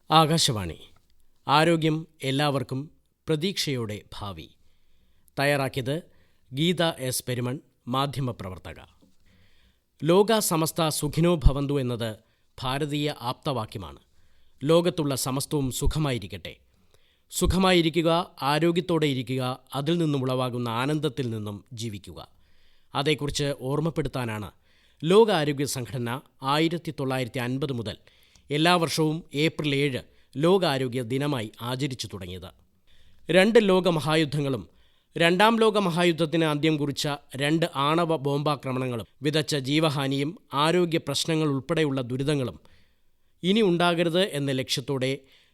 ആകാശവാണി. ആരോഗ്യം എല്ലാവർക്കും, പ്രതീക്ഷയോടെ ഭാവി. തയ്യാറാക്കിയത് ഗീത എസ് പെരുമൺ, മാധ്യമപ്രവർത്തക. ലോക സമസ്ത സുഖിനോ ഭവന്തു എന്നത് ഭാരതീയ ആപ്തവാക്യമാണ്. ലോകത്തുള്ള സമസ്തവും സുഖമായിരിക്കട്ടെ. സുഖമായിരിക്കുക, ആരോഗ്യത്തോടെ ഇരിക്കുക, അതിൽ നിന്നും ഉളവാകുന്ന ആനന്ദത്തിൽ നിന്നും ജീവിക്കുക. അതേക്കുറിച്ച് ഓർമ്മപ്പെടുത്താനാണ് ലോകാരോഗ്യ സംഘടന 1950 മുതൽ എല്ലാ വർഷവും ഏപ്രിൽ 7 ലോകാരോഗ്യ ദിനമായി ആചരിച്ചു തുടങ്ങിയത്. 2 ലോകമഹായുദ്ധങ്ങളും രണ്ടാം ലോകമഹായുദ്ധത്തിന് അന്ത്യം കുറിച്ച 2 ആണവ ബോംബാക്രമണങ്ങളും വിതച്ച ജീവഹാനിയും ആരോഗ്യ പ്രശ്നങ്ങൾ ഉൾപ്പെടെയുള്ള ദുരിതങ്ങളും ഇനി ഉണ്ടാകരുത് എന്ന ലക്ഷ്യത്തോടെ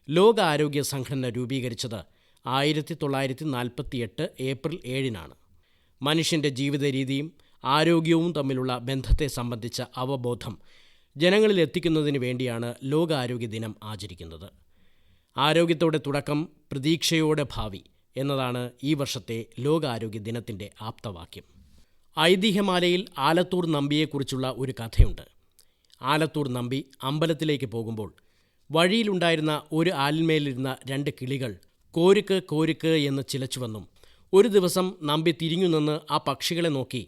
ലോകാരോഗ്യ സംഘടന രൂപീകരിച്ചത് 1948 ഏപ്രിൽ 7-നാണ്. മനുഷ്യൻ്റെ ജീവിത രീതിയും ആരോഗ്യവും തമ്മിലുള്ള ബന്ധത്തെ സംബന്ധിച്ച അവബോധം ജനങ്ങളിൽ എത്തിക്കുന്നതിന് വേണ്ടിയാണ് ലോകാരോഗ്യ ദിനം ആചരിക്കുന്നത്. ആരോഗ്യത്തോടെ തുടക്കം, പ്രതീക്ഷയോടെ ഭാവി എന്നതാണ് ഈ വർഷത്തെ ലോകാരോഗ്യ ദിനത്തിൻ്റെ ആപ്തവാക്യം. ഐതിഹ്യമാലയിൽ ആലത്തൂർ നമ്പിയെക്കുറിച്ചുള്ള ഒരു കഥയുണ്ട്. ആലത്തൂർ നമ്പി അമ്പലത്തിലേക്ക് പോകുമ്പോൾ വഴിയിലുണ്ടായിരുന്ന ഒരു ആലിന്മേലിരുന്ന 2 കിളികൾ കോരുക്ക് കോരുക്ക് എന്ന് ചിലച്ചുവെന്നും ഒരു ദിവസം നമ്പി തിരിഞ്ഞു നിന്ന് ആ പക്ഷികളെ നോക്കി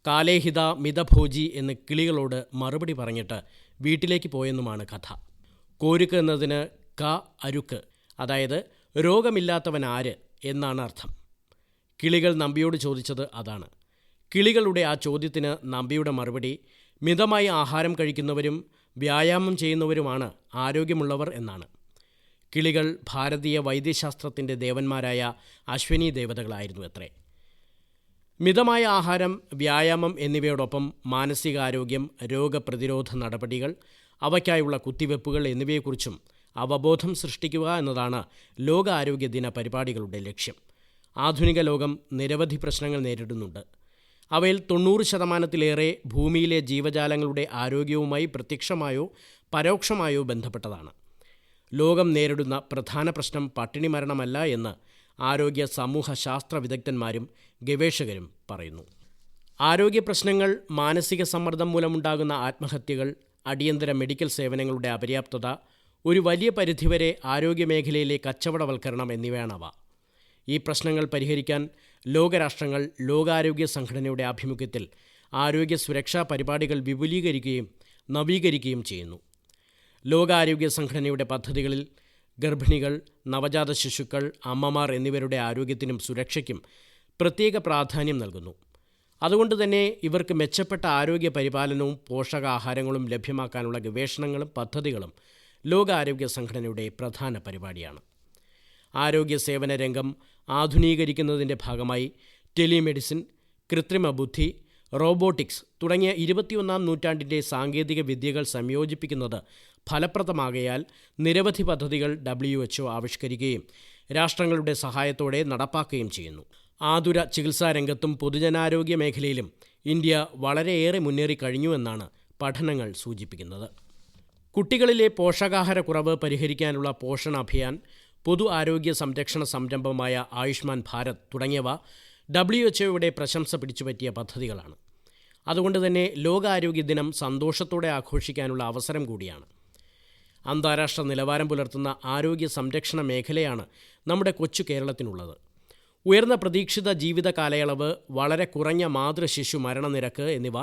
കാലേഹിത മിതഭോജി എന്ന് കിളികളോട് മറുപടി പറഞ്ഞിട്ട് വീട്ടിലേക്ക് പോയെന്നുമാണ് കഥ. കോരുക്ക് എന്നതിന് അരുക്ക്, അതായത് രോഗമില്ലാത്തവൻ ആര് എന്നാണ് അർത്ഥം. കിളികൾ നമ്പിയോട് ചോദിച്ചത് അതാണ്. കിളികളുടെ ആ ചോദ്യത്തിന് നമ്പിയുടെ മറുപടി മിതമായി ആഹാരം കഴിക്കുന്നവരും വ്യായാമം ചെയ്യുന്നവരുമാണ് ആരോഗ്യമുള്ളവർ എന്നാണ്. കിളികൾ ഭാരതീയ വൈദ്യശാസ്ത്രത്തിൻ്റെ ദേവന്മാരായ അശ്വനി ദേവതകളായിരുന്നു അത്രേ. മിതമായ ആഹാരം, വ്യായാമം എന്നിവയോടൊപ്പം മാനസികാരോഗ്യം, രോഗപ്രതിരോധ നടപടികൾ, അവയ്ക്കായുള്ള കുത്തിവെപ്പുകൾ എന്നിവയെക്കുറിച്ചും അവബോധം സൃഷ്ടിക്കുക എന്നതാണ് ലോകാരോഗ്യ ദിന പരിപാടികളുടെ ലക്ഷ്യം. ആധുനിക ലോകം നിരവധി പ്രശ്നങ്ങൾ നേരിടുന്നുണ്ട്. അവയിൽ 90% ഭൂമിയിലെ ജീവജാലങ്ങളുടെ ആരോഗ്യവുമായി പ്രത്യക്ഷമായോ പരോക്ഷമായോ ബന്ധപ്പെട്ടതാണ്. ലോകം നേരിടുന്ന പ്രധാന പ്രശ്നം പട്ടിണി മരണമല്ല എന്ന് ആരോഗ്യ സമൂഹ ശാസ്ത്ര വിദഗ്ധന്മാരും ഗവേഷകരും പറയുന്നു. ആരോഗ്യ പ്രശ്നങ്ങൾ, മാനസിക സമ്മർദ്ദം മൂലമുണ്ടാകുന്ന ആത്മഹത്യകൾ, അടിയന്തര മെഡിക്കൽ സേവനങ്ങളുടെ അപര്യാപ്തത, ഒരു വലിയ പരിധിവരെ ആരോഗ്യമേഖലയിലെ കച്ചവടവൽക്കരണം എന്നിവയാണവ. ഈ പ്രശ്നങ്ങൾ പരിഹരിക്കാൻ ലോകരാഷ്ട്രങ്ങൾ ലോകാരോഗ്യ സംഘടനയുടെ ആഭിമുഖ്യത്തിൽ ആരോഗ്യ സുരക്ഷാ പരിപാടികൾ വിപുലീകരിക്കുകയും നവീകരിക്കുകയും ചെയ്യുന്നു. ലോകാരോഗ്യ സംഘടനയുടെ പദ്ധതികളിൽ ഗർഭിണികൾ, നവജാത ശിശുക്കൾ, അമ്മമാർ എന്നിവരുടെ ആരോഗ്യത്തിനും സുരക്ഷയ്ക്കും പ്രത്യേക പ്രാധാന്യം നൽകുന്നു. അതുകൊണ്ട് തന്നെ ഇവർക്ക് മെച്ചപ്പെട്ട ആരോഗ്യ പരിപാലനവും പോഷകാഹാരങ്ങളും ലഭ്യമാക്കാനുള്ള ഗവേഷണങ്ങളും പദ്ധതികളും ലോകാരോഗ്യ സംഘടനയുടെ പ്രധാന പരിപാടിയാണ്. ആരോഗ്യ സേവന രംഗം ആധുനീകരിക്കുന്നതിൻ്റെ ഭാഗമായി ടെലിമെഡിസിൻ, കൃത്രിമ ബുദ്ധി, റോബോട്ടിക്സ് തുടങ്ങിയ 21-ാം നൂറ്റാണ്ടിൻ്റെ സാങ്കേതിക വിദ്യകൾ സംയോജിപ്പിക്കുന്നത് ഫലപ്രദമാകയാൽ നിരവധി പദ്ധതികൾ WHO ആവിഷ്കരിക്കുകയും രാഷ്ട്രങ്ങളുടെ സഹായത്തോടെ നടപ്പാക്കുകയും ചെയ്യുന്നു. ആതുര ചികിത്സാരംഗത്തും പൊതുജനാരോഗ്യ മേഖലയിലും ഇന്ത്യ വളരെയേറെ മുന്നേറിക്കഴിഞ്ഞുവെന്നാണ് പഠനങ്ങൾ സൂചിപ്പിക്കുന്നത്. കുട്ടികളിലെ പോഷകാഹാരക്കുറവ് പരിഹരിക്കാനുള്ള പോഷൺ അഭിയാൻ, പൊതു ആരോഗ്യ സംരക്ഷണ സംരംഭമായ ആയുഷ്മാൻ ഭാരത് തുടങ്ങിയവ WHO പ്രശംസ പിടിച്ചുപറ്റിയ പദ്ധതികളാണ്. അതുകൊണ്ട് തന്നെ ലോകാരോഗ്യ ദിനം സന്തോഷത്തോടെ ആഘോഷിക്കാനുള്ള അവസരം കൂടിയാണ്. അന്താരാഷ്ട്ര നിലവാരം പുലർത്തുന്ന ആരോഗ്യ സംരക്ഷണ മേഖലയാണ് നമ്മുടെ കൊച്ചു കേരളത്തിനുള്ളത്. ഉയർന്ന പ്രതീക്ഷിത ജീവിത കാലയളവ്, വളരെ കുറഞ്ഞ മാതൃശിശു മരണനിരക്ക് എന്നിവ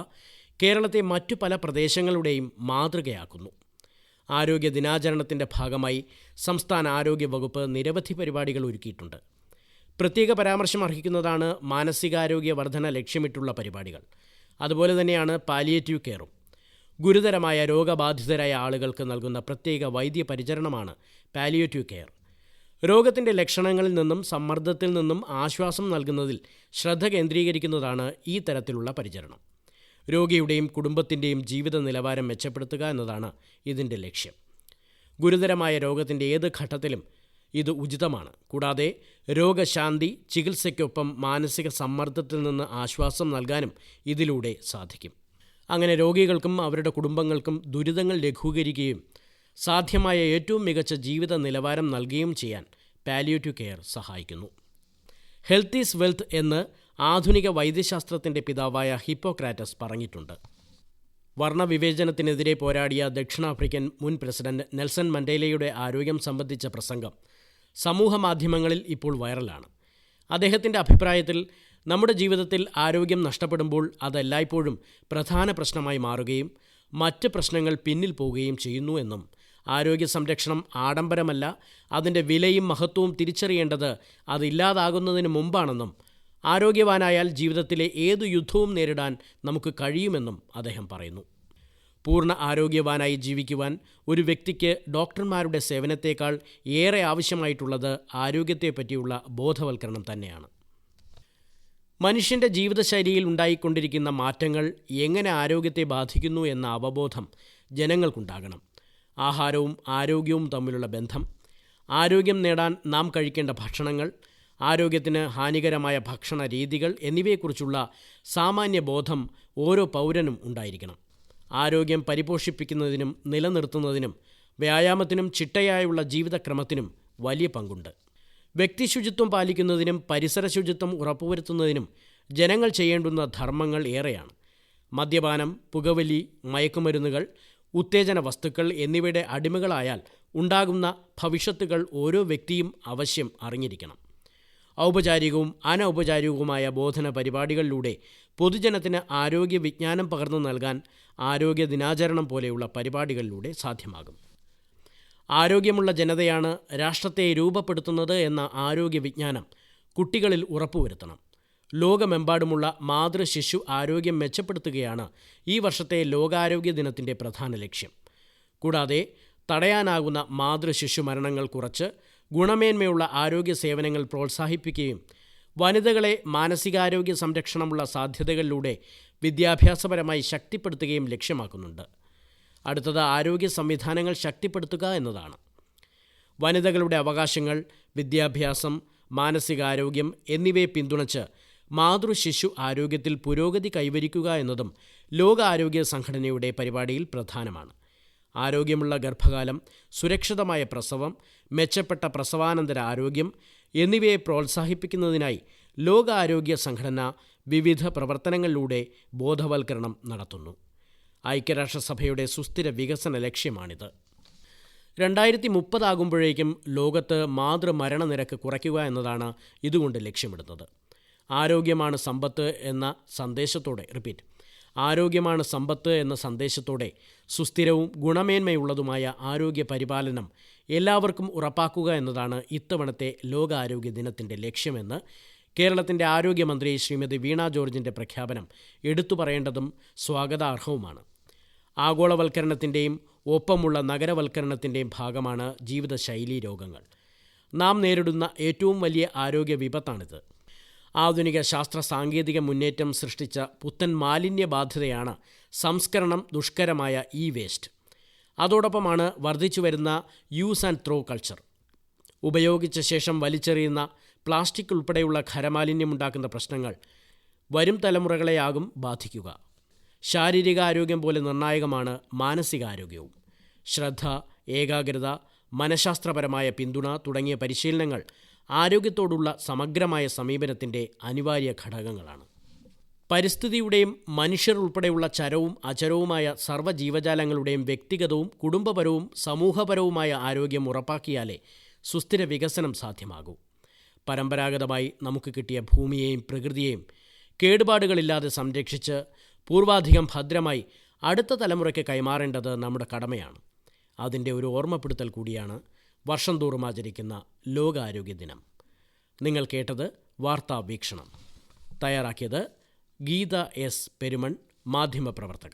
കേരളത്തെ മറ്റു പല പ്രദേശങ്ങളുടെയും മാതൃകയാക്കുന്നു. ആരോഗ്യ ദിനാചരണത്തിൻ്റെ ഭാഗമായി സംസ്ഥാന ആരോഗ്യ വകുപ്പ് നിരവധി പരിപാടികൾ ഒരുക്കിയിട്ടുണ്ട്. പ്രത്യേക പരാമർശം അർഹിക്കുന്നതാണ് മാനസികാരോഗ്യ വർധന ലക്ഷ്യമിട്ടുള്ള പരിപാടികൾ. അതുപോലെ തന്നെയാണ് പാലിയേറ്റീവ് കെയറും. ഗുരുതരമായ രോഗബാധിതരായ ആളുകൾക്ക് നൽകുന്ന പ്രത്യേക വൈദ്യപരിചരണമാണ് പാലിയേറ്റീവ് കെയർ. രോഗത്തിൻ്റെ ലക്ഷണങ്ങളിൽ നിന്നും സമ്മർദ്ദത്തിൽ നിന്നും ആശ്വാസം നൽകുന്നതിൽ ശ്രദ്ധ കേന്ദ്രീകരിക്കുന്നതാണ് ഈ തരത്തിലുള്ള പരിചരണം. രോഗിയുടെയും കുടുംബത്തിൻ്റെയും ജീവിത നിലവാരം മെച്ചപ്പെടുത്തുക എന്നതാണ് ഇതിൻ്റെ ലക്ഷ്യം. ഗുരുതരമായ രോഗത്തിൻ്റെ ഏത് ഘട്ടത്തിലും ഇത് ഉചിതമാണ്. കൂടാതെ രോഗശാന്തി ചികിത്സയ്ക്കൊപ്പം മാനസിക സമ്മർദ്ദത്തിൽ നിന്ന് ആശ്വാസം നൽകാനും ഇതിലൂടെ സാധിക്കും. അങ്ങനെ രോഗികൾക്കും അവരുടെ കുടുംബങ്ങൾക്കും ദുരിതങ്ങൾ ലഘൂകരിക്കുകയും സാധ്യമായ ഏറ്റവും മികച്ച ജീവിത നിലവാരം നൽകുകയും ചെയ്യാൻ പാലിയേറ്റീവ് കെയർ സഹായിക്കുന്നു. ഹെൽത്ത് ഈസ് വെൽത്ത് എന്ന് ആധുനിക വൈദ്യശാസ്ത്രത്തിൻ്റെ പിതാവായ ഹിപ്പോക്രാറ്റസ് പറഞ്ഞിട്ടുണ്ട്. വർണ്ണവിവേചനത്തിനെതിരെ പോരാടിയ ദക്ഷിണാഫ്രിക്കൻ മുൻ പ്രസിഡന്റ് നെൽസൺ മണ്ടേലയുടെ ആരോഗ്യം സംബന്ധിച്ച പ്രസംഗം സമൂഹമാധ്യമങ്ങളിൽ ഇപ്പോൾ വൈറലാണ്. അദ്ദേഹത്തിൻ്റെ അഭിപ്രായത്തിൽ നമ്മുടെ ജീവിതത്തിൽ ആരോഗ്യം നഷ്ടപ്പെടുമ്പോൾ അതെല്ലായ്പ്പോഴും പ്രധാന പ്രശ്നമായി മാറുകയും മറ്റ് പ്രശ്നങ്ങൾ പിന്നിൽ പോവുകയും ചെയ്യുന്നു എന്നും ആരോഗ്യ സംരക്ഷണം ആഡംബരമല്ല, അതിൻ്റെ വിലയും മഹത്വവും തിരിച്ചറിയേണ്ടത് അതില്ലാതാകുന്നതിന് മുമ്പാണെന്നും ആരോഗ്യവാനായാൽ ജീവിതത്തിലെ ഏതു യുദ്ധവും നേരിടാൻ നമുക്ക് കഴിയുമെന്നും അദ്ദേഹം പറയുന്നു. പൂർണ്ണ ആരോഗ്യവാനായി ജീവിക്കുവാൻ ഒരു വ്യക്തിക്ക് ഡോക്ടർമാരുടെ സേവനത്തേക്കാൾ ഏറെ ആവശ്യമായിട്ടുള്ളത് ആരോഗ്യത്തെപ്പറ്റിയുള്ള ബോധവൽക്കരണം തന്നെയാണ്. മനുഷ്യൻ്റെ ജീവിതശൈലിയിൽ ഉണ്ടായിക്കൊണ്ടിരിക്കുന്ന മാറ്റങ്ങൾ എങ്ങനെ ആരോഗ്യത്തെ ബാധിക്കുന്നു എന്ന അവബോധം ജനങ്ങൾക്കുണ്ടാകണം. ആഹാരവും ആരോഗ്യവും തമ്മിലുള്ള ബന്ധം, ആരോഗ്യം നേടാൻ നാം കഴിക്കേണ്ട ഭക്ഷണങ്ങൾ, ആരോഗ്യത്തിന് ഹാനികരമായ ഭക്ഷണ രീതികൾ എന്നിവയെക്കുറിച്ചുള്ള സാമാന്യ ബോധം ഓരോ പൗരനും ഉണ്ടായിരിക്കണം. ആരോഗ്യം പരിപോഷിപ്പിക്കുന്നതിനും നിലനിർത്തുന്നതിനും വ്യായാമത്തിനും ചിട്ടയായുള്ള ജീവിതക്രമത്തിനും വലിയ പങ്കുണ്ട്. വ്യക്തിശുചിത്വം പാലിക്കുന്നതിനും പരിസര ശുചിത്വം ഉറപ്പുവരുത്തുന്നതിനും ജനങ്ങൾ ചെയ്യേണ്ടുന്ന ധർമ്മങ്ങൾ ഏറെയാണ്. മദ്യപാനം, പുകവലി, മയക്കുമരുന്നുകൾ, ഉത്തേജന വസ്തുക്കൾ എന്നിവയുടെ അടിമകളായാൽ ഉണ്ടാകുന്ന ഭവിഷ്യത്തുകൾ ഓരോ വ്യക്തിയും അവശ്യം അറിഞ്ഞിരിക്കണം. ഔപചാരികവും അനൗപചാരികവുമായ ബോധന പരിപാടികളിലൂടെ പൊതുജനത്തിന് ആരോഗ്യ വിജ്ഞാനം പകർന്നു നൽകാൻ ആരോഗ്യ ദിനാചരണം പോലെയുള്ള പരിപാടികളിലൂടെ സാധ്യമാകും. ആരോഗ്യമുള്ള ജനതയാണ് രാഷ്ട്രത്തെ രൂപപ്പെടുത്തുന്നത് എന്ന ആരോഗ്യ വിജ്ഞാനം കുട്ടികളിൽ ഉറപ്പുവരുത്തണം. ലോകമെമ്പാടുമുള്ള മാതൃശിശു ആരോഗ്യം മെച്ചപ്പെടുത്തുകയാണ് ഈ വർഷത്തെ ലോകാരോഗ്യ ദിനത്തിൻ്റെ പ്രധാന ലക്ഷ്യം. കൂടാതെ തടയാനാകുന്ന മാതൃശിശു മരണങ്ങൾ കുറച്ച് ഗുണമേന്മയുള്ള ആരോഗ്യ സേവനങ്ങൾ പ്രോത്സാഹിപ്പിക്കുകയും വനിതകളെ മാനസികാരോഗ്യ സംരക്ഷണമുള്ള സാധ്യതകളിലൂടെ വിദ്യാഭ്യാസപരമായി ശക്തിപ്പെടുത്തുകയും ലക്ഷ്യമാക്കുന്നുണ്ട്. അടുത്തത് ആരോഗ്യ സംവിധാനങ്ങൾ ശക്തിപ്പെടുത്തുക എന്നതാണ്. വനിതകളുടെ അവകാശങ്ങൾ, വിദ്യാഭ്യാസം, മാനസികാരോഗ്യം എന്നിവയെ പിന്തുണച്ച് മാതൃശിശു ആരോഗ്യത്തിൽ പുരോഗതി കൈവരിക്കുക എന്നതും ലോകാരോഗ്യ സംഘടനയുടെ പരിപാടിയിൽ പ്രധാനമാണ്. ആരോഗ്യമുള്ള ഗർഭകാലം, സുരക്ഷിതമായ പ്രസവം, മെച്ചപ്പെട്ട പ്രസവാനന്തര ആരോഗ്യം എന്നിവയെ പ്രോത്സാഹിപ്പിക്കുന്നതിനായി ലോകാരോഗ്യ സംഘടന വിവിധ പ്രവർത്തനങ്ങളിലൂടെ ബോധവൽക്കരണം നടത്തുന്നു. ഐക്യരാഷ്ട്രസഭയുടെ സുസ്ഥിര വികസന ലക്ഷ്യമാണിത്. 2030 ആകുമ്പോഴേക്കും ലോകത്ത് മാതൃമരണനിരക്ക് കുറയ്ക്കുക എന്നതാണ് ഇതുകൊണ്ട് ലക്ഷ്യമിടുന്നത്. ആരോഗ്യമാണ് സമ്പത്ത് എന്ന സന്ദേശത്തോടെ സുസ്ഥിരവും ഗുണമേന്മയുള്ളതുമായ ആരോഗ്യ പരിപാലനം എല്ലാവർക്കും ഉറപ്പാക്കുക എന്നതാണ് ഇത്തവണത്തെ ലോകാരോഗ്യ ദിനത്തിൻ്റെ ലക്ഷ്യമെന്ന് കേരളത്തിൻ്റെ ആരോഗ്യമന്ത്രി ശ്രീമതി വീണ ജോർജിൻ്റെ പ്രഖ്യാപനം എടുത്തു പറയേണ്ടതും സ്വാഗതാർഹവുമാണ്. ആഗോളവൽക്കരണത്തിൻ്റെയും ഒപ്പമുള്ള നഗരവൽക്കരണത്തിൻ്റെയും ഭാഗമാണ് ജീവിതശൈലീ രോഗങ്ങൾ. നാം നേരിടുന്ന ഏറ്റവും വലിയ ആരോഗ്യ വിപത്താണിത്. ആധുനിക ശാസ്ത്ര സാങ്കേതിക മുന്നേറ്റം സൃഷ്ടിച്ച പുത്തൻ മാലിന്യ ബാധ്യതയാണ് സംസ്കരണം ദുഷ്കരമായ വേസ്റ്റ്. അതോടൊപ്പമാണ് വർദ്ധിച്ചു വരുന്ന യൂസ് ആൻഡ് ത്രോ കൾച്ചർ. ഉപയോഗിച്ച ശേഷം വലിച്ചെറിയുന്ന പ്ലാസ്റ്റിക് ഉൾപ്പെടെയുള്ള ഖരമാലിന്യമുണ്ടാക്കുന്ന പ്രശ്നങ്ങൾ വരും തലമുറകളെയാകും ബാധിക്കുക. ശാരീരികാരോഗ്യം പോലെ നിർണായകമാണ് മാനസികാരോഗ്യവും. ശ്രദ്ധ, ഏകാഗ്രത, മനഃശാസ്ത്രപരമായ പിന്തുണ തുടങ്ങിയ പരിശീലനങ്ങൾ ആരോഗ്യത്തോടുള്ള സമഗ്രമായ സമീപനത്തിൻ്റെ അനിവാര്യ ഘടകങ്ങളാണ്. പരിസ്ഥിതിയുടെയും മനുഷ്യർ ഉൾപ്പെടെയുള്ള ചരവും അചരവുമായ സർവ്വജീവജാലങ്ങളുടെയും വ്യക്തിഗതവും കുടുംബപരവും സമൂഹപരവുമായ ആരോഗ്യം ഉറപ്പാക്കിയാലേ സുസ്ഥിര വികസനം സാധ്യമാകൂ. പരമ്പരാഗതമായി നമുക്ക് കിട്ടിയ ഭൂമിയെയും പ്രകൃതിയെയും കേടുപാടുകളില്ലാതെ സംരക്ഷിച്ച് പൂർവാധികം ഭദ്രമായി അടുത്ത തലമുറയ്ക്ക് കൈമാറേണ്ടത് നമ്മുടെ കടമയാണ്. അതിൻ്റെ ഒരു ഓർമ്മപ്പെടുത്തൽ കൂടിയാണ് വർഷം തോറും ആചരിക്കുന്ന ലോകാരോഗ്യ ദിനം. നിങ്ങൾ കേട്ടത് വാർത്താ വീക്ഷണം. തയ്യാറാക്കിയത് ഗീത എസ് പെരുമൺ, മാധ്യമപ്രവർത്തക.